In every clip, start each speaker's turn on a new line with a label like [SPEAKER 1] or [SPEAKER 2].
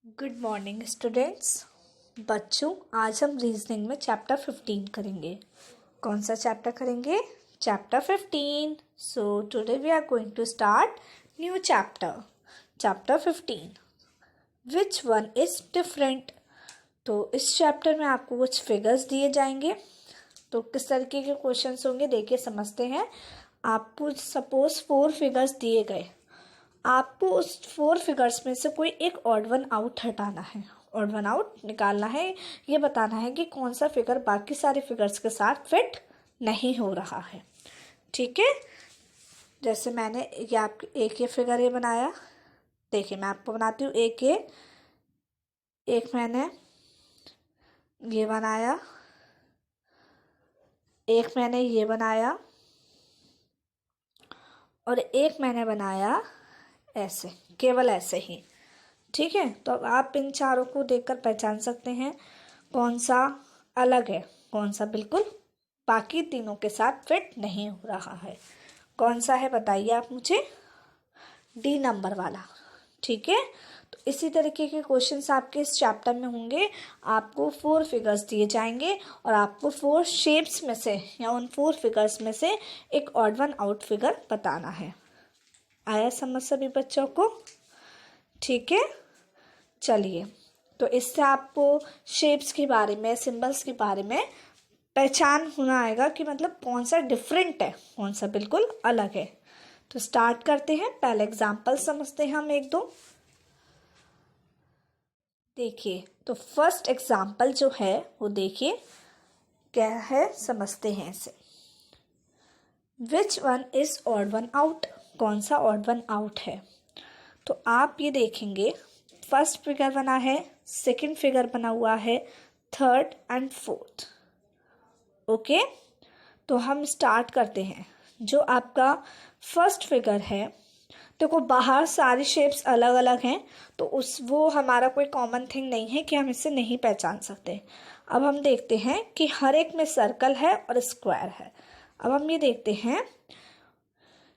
[SPEAKER 1] Good morning students. बच्चों, आज हम रीजनिंग में चैप्टर 15 करेंगे। कौन सा चैप्टर करेंगे? Chapter 15। So today we are going to start new chapter. Chapter 15, which one is different. तो इस चैप्टर में आपको कुछ फिगर्स दिए जाएंगे। तो किस तरीके के क्वेश्चंस होंगे देखिए, समझते हैं। आपको सपोज 4 फिगर्स दिए गए, आपको उस 4 फिगर्स में से कोई एक ऑड वन आउट हटाना है, ऑड वन आउट निकालना है। ये बताना है कि कौन सा फिगर बाकी सारे फिगर्स के साथ फिट नहीं हो रहा है। ठीक है, जैसे मैंने ये आपके एक ये फिगर ये बनाया। देखिए मैं आपको बनाती हूँ एक मैंने ये बनाया, एक मैंने ये बनाया और एक मैंने बनाया ऐसे, केवल ऐसे ही। ठीक है, तो अब आप इन चारों को देखकर पहचान सकते हैं कौन सा अलग है, कौन सा बिल्कुल बाकी तीनों के साथ फिट नहीं हो रहा है। कौन सा है बताइए आप मुझे? डी नंबर वाला। ठीक है, तो इसी तरीके के क्वेश्चंस आपके इस चैप्टर में होंगे। आपको 4 फिगर्स दिए जाएंगे और आपको 4 शेप्स में से या उन 4 फिगर्स में से एक ऑड वन आउट फिगर बताना है। आया समझ सभी बच्चों को? ठीक है, चलिए। तो इससे आपको शेप्स के बारे में, सिंबल्स के बारे में पहचान होना आएगा कि मतलब कौन सा डिफरेंट है, कौन सा बिल्कुल अलग है। तो स्टार्ट करते हैं। पहले एग्जांपल समझते हैं हम एक दो। देखिए, तो फर्स्ट एग्जांपल जो है वो देखिए क्या है, समझते हैं इसे। विच one is odd one out. कौन सा ऑड वन आउट है? तो आप ये देखेंगे, फर्स्ट फिगर बना है, सेकंड फिगर बना हुआ है, थर्ड एंड फोर्थ। ओके, तो हम स्टार्ट करते हैं। जो आपका फर्स्ट फिगर है, देखो बाहर सारी शेप्स अलग अलग हैं, तो वो हमारा कोई कॉमन थिंग नहीं है कि हम इसे नहीं पहचान सकते। अब हम देखते हैं कि हर एक में सर्कल है और स्क्वायर है। अब हम ये देखते हैं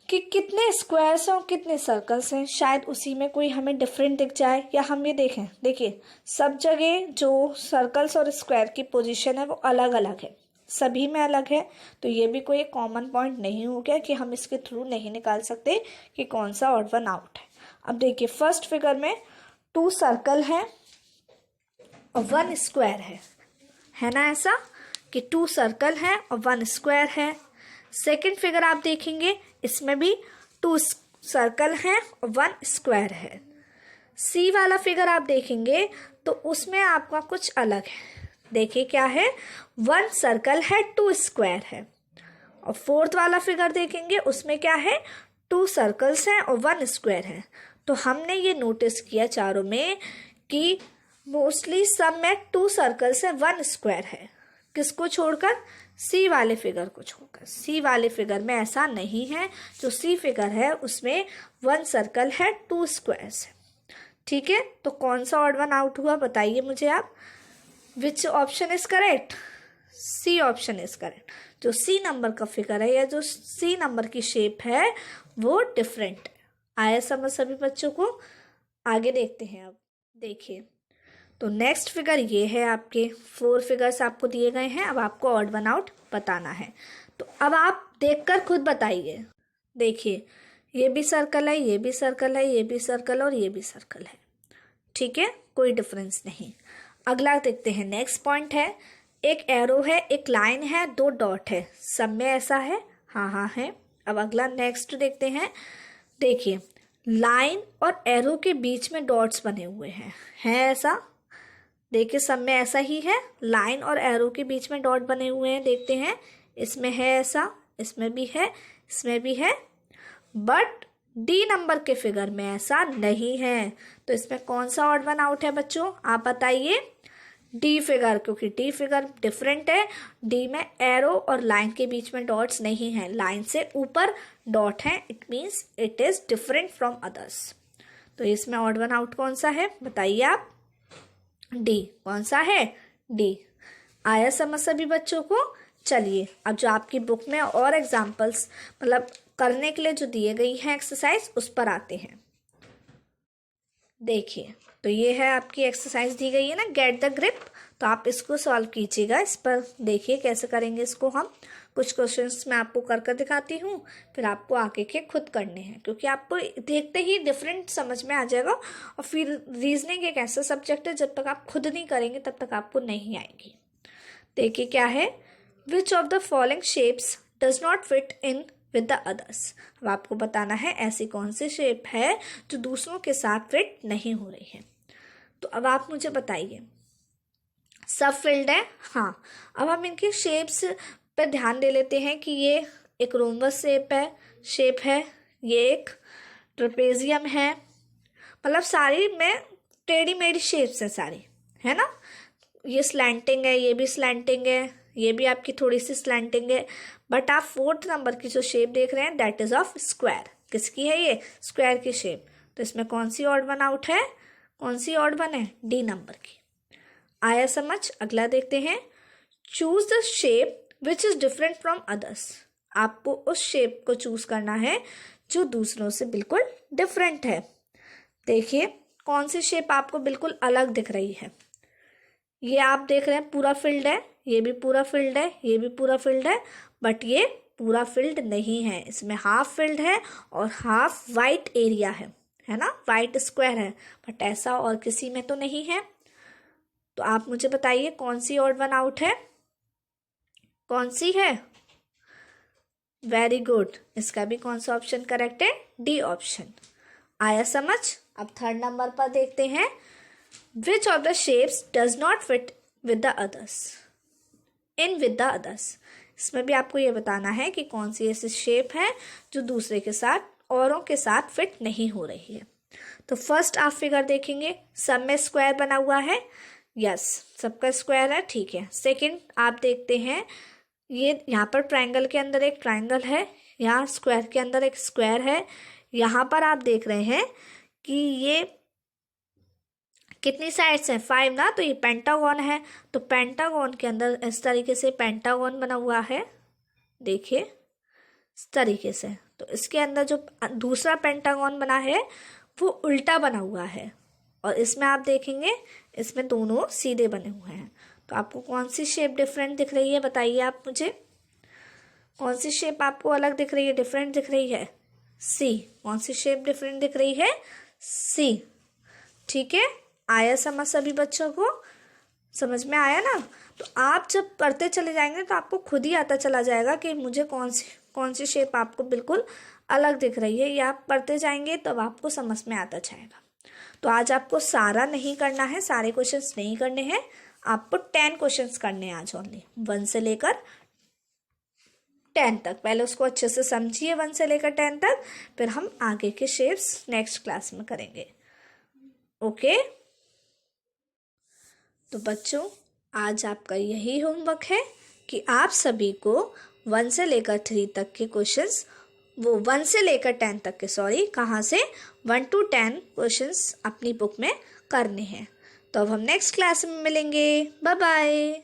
[SPEAKER 1] कि कितने स्क्वायर्स हैं और कितने सर्कल्स हैं, शायद उसी में कोई हमें डिफरेंट दिख जाए। या हम ये देखें, देखिए सब जगह जो सर्कल्स और स्क्वायर की पोजीशन है वो अलग अलग है, सभी में अलग है। तो ये भी कोई कॉमन पॉइंट नहीं हो गया कि हम इसके थ्रू नहीं निकाल सकते कि कौन सा ऑड वन आउट है। अब देखिए फर्स्ट फिगर में 2 सर्कल है और 1 स्क्वायर है ना, ऐसा कि 2 सर्कल है और 1 स्क्वायर है। सेकंड फिगर आप देखेंगे, इसमें भी 2 सर्कल हैं और 1 स्क्वायर है। सी वाला फिगर आप देखेंगे तो उसमें आपका कुछ अलग है। देखिए क्या है, 1 सर्कल है, 2 स्क्वायर है। और फोर्थ वाला फिगर देखेंगे, उसमें क्या है, 2 सर्कल्स हैं और 1 स्क्वायर है। तो हमने ये नोटिस किया चारों में कि मोस्टली सब में 2 सर्कल्स है, 1 स्क्वायर है। किसको छोड़कर? सी वाले फिगर को छोड़कर। सी वाले फिगर में ऐसा नहीं है। जो सी फिगर है उसमें 1 सर्कल है, 2 स्क्वायर्स है। ठीक है, तो कौन सा ऑड वन आउट हुआ बताइए मुझे आप। Which option is correct? C option is correct. जो सी नंबर का फिगर है या जो सी नंबर की शेप है वो डिफरेंट है। आया समझ सभी बच्चों को? आगे देखते हैं। अब देखिए, तो नेक्स्ट फिगर ये है, आपके 4 फिगर्स आपको दिए गए हैं। अब आपको ऑड वन आउट बताना है। तो अब आप देखकर खुद बताइए। देखिए ये भी सर्कल है, ये भी सर्कल है, ये भी सर्कल और ये भी सर्कल है। ठीक है, कोई डिफरेंस नहीं। अगला देखते हैं। नेक्स्ट पॉइंट है, एक एरो है, एक लाइन है, 2 डॉट है। सब में ऐसा है? हाँ है। अब अगला नेक्स्ट देखते हैं। देखिए लाइन और एरो के बीच में डॉट्स बने हुए हैं, है ऐसा? देखिए सब में ऐसा ही है, लाइन और एरो के बीच में डॉट बने हुए हैं। देखते हैं, इसमें है ऐसा, इसमें भी है, इसमें भी है। बट डी नंबर के फिगर में ऐसा नहीं है। तो इसमें कौन सा ऑड वन आउट है बच्चों, आप बताइए? डी फिगर, क्योंकि डी फिगर डिफरेंट है। डी में एरो और लाइन के बीच में डॉट्स नहीं है, लाइन से ऊपर डॉट है। It means it is different from others. तो इसमें ऑड वन आउट कौन सा है बताइए आप? डी। कौन सा है? डी। आया समझ सभी बच्चों को? चलिए, अब जो आपकी बुक में और एग्जाम्पल्स मतलब करने के लिए जो दिए गई हैं एक्सरसाइज, उस पर आते हैं। देखिए, तो ये है आपकी एक्सरसाइज दी गई है ना, गेट द ग्रिप। तो आप इसको सॉल्व कीजिएगा। इस पर देखिए कैसे करेंगे इसको हम। कुछ क्वेश्चंस मैं आपको कर कर दिखाती हूँ, फिर आपको आगे के खुद करने हैं, क्योंकि आपको देखते ही डिफरेंट समझ में आ जाएगा। और फिर रीजनिंग एक ऐसा सब्जेक्ट है, जब तक आप खुद नहीं करेंगे तब तक आपको नहीं आएगी। देखिए क्या है, which of the following shapes does not fit in with the others. अब आपको बताना है ऐसी कौन सी शेप है जो दूसरों के साथ फिट नहीं हो रही है। तो अब आप मुझे बताइए, सब फिल्ड है, हाँ। अब हम इनकी शेप्स पर ध्यान दे लेते हैं कि ये एक रोम्बस शेप है, ये एक ट्रेपेजियम है, मतलब सारी में टेढ़ी मेढ़ी शेप्स है सारी, है ना। ये स्लैंटिंग है, ये भी स्लैंटिंग है, ये भी आपकी थोड़ी सी स्लैंटिंग है। बट आप 4th नंबर की जो शेप देख रहे हैं दैट इज ऑफ स्क्वायर। किसकी है ये? स्क्वायर की शेप। तो इसमें कौन सी ऑड वन आउट है? कौन सी ऑड वन है? डी नंबर की। आया समझ? अगला देखते हैं, choose the shape which is different from others. आपको उस शेप को चूज करना है जो दूसरों से बिल्कुल डिफरेंट है। देखिए कौन सी शेप आपको बिल्कुल अलग दिख रही है। ये आप देख रहे हैं पूरा फील्ड है, ये भी पूरा फील्ड है, ये भी पूरा फील्ड है, बट ये पूरा फील्ड नहीं है। इसमें हाफ फील्ड है और हाफ वाइट एरिया है ना, वाइट स्क्वायर है, बट ऐसा और किसी में तो नहीं है। तो आप मुझे बताइए कौन सी ऑड वन आउट है? कौन सी है? Very good. इसका भी कौन सा ऑप्शन करेक्ट है? D option. आया समझ? अब 3rd नंबर पर देखते हैं, which of the shapes does not fit with the others in with the others. इसमें भी आपको ये बताना है कि कौन सी ऐसी शेप है जो दूसरे के साथ, औरों के साथ फिट नहीं हो रही है। तो फर्स्ट आप फिगर देखेंगे, सब में स्क्वायर बना हुआ है, यस सबका स्क्वायर है, ठीक है। सेकंड आप देखते हैं, ये यहाँ पर ट्रायंगल के अंदर एक ट्रायंगल है, यहाँ स्क्वायर के अंदर एक स्क्वायर है। यहाँ पर आप देख रहे हैं कि ये कितनी साइड्स हैं? 5 ना, तो ये पेंटागन है। तो पेंटागन के अंदर इस तरीके से पेंटागन बना हुआ है, देखिए इस तरीके से। तो इसके अंदर जो दूसरा पेंटागन बना है वो उल्टा बना हुआ है, और इसमें आप देखेंगे इसमें दोनों सीधे बने हुए हैं। तो आपको कौन सी शेप डिफरेंट दिख रही है? बताइए आप मुझे, कौन सी शेप आपको अलग दिख रही है, डिफरेंट दिख रही है? सी। कौन सी शेप डिफरेंट दिख रही है? सी। ठीक है, आया समझ? सभी बच्चों को समझ में आया ना? तो आप जब पढ़ते चले जाएंगे तो आपको खुद ही आता चला जाएगा कि मुझे कौन सी शेप आपको बिल्कुल अलग दिख रही है। या आप पढ़ते जाएंगे तब आपको समझ में आता जाएगा। तो आज आपको सारा नहीं करना है, सारे क्वेश्चंस नहीं करने हैं, आपको 10 क्वेश्चंस करने हैं आज ओनली, 1 से लेकर 10 तक। पहले उसको अच्छे से समझिए 1 से लेकर 10 तक, फिर हम आगे के शेप्स नेक्स्ट क्लास में करेंगे। ओके, तो बच्चों आज आपका यही होमवर्क है कि आप सभी को 1 से लेकर 3 तक के क्वेश्चंस, वो 1 से लेकर 10 तक के, सॉरी कहाँ से, 1 to 10 क्वेश्चंस अपनी बुक में करने हैं। तो अब हम नेक्स्ट क्लास में मिलेंगे। Bye bye.